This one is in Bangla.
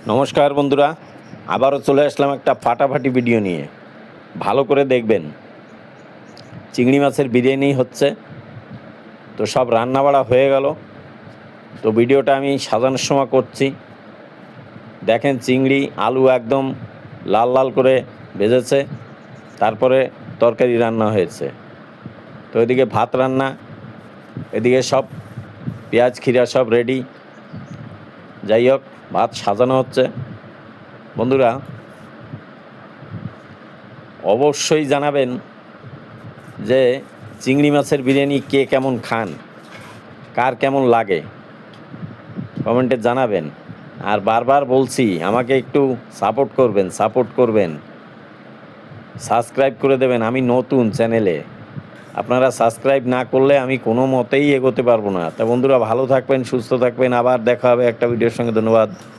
নমস্কার বন্ধুরা, আবারও চলে আসলাম একটা ফাটাফাটি ভিডিও নিয়ে। ভালো করে দেখবেন। চিংড়ি মাছের বিরিয়ানি হচ্ছে, তো সব রান্নাবাড়া হয়ে গেল। তো ভিডিওটা আমি সাজানোর সময় করছি। দেখেন, চিংড়ি আলু একদম লাল লাল করে ভেজেছে, তারপরে তরকারি রান্না হয়েছে। তো এদিকে ভাত রান্না, এদিকে সব পেঁয়াজ খিরা সব রেডি। যাই হোক, ভাত সাজানো হচ্ছে। বন্ধুরা, অবশ্যই জানাবেন যে চিংড়ি মাছের বিরিয়ানি কে কেমন খান, কার কেমন লাগে, কমেন্টে জানাবেন। আর বারবার বলছি, আমাকে একটু সাপোর্ট করবেন, সাবস্ক্রাইব করে দেবেন। আমি নতুন চ্যানেলে, আপনারা সাবস্ক্রাইব না করলে আমি কোনো মতেই এগোতে পারবো না। তা বন্ধুরা, ভালো থাকবেন, সুস্থ থাকবেন। আবার দেখা হবে একটা ভিডিওর সঙ্গে। ধন্যবাদ।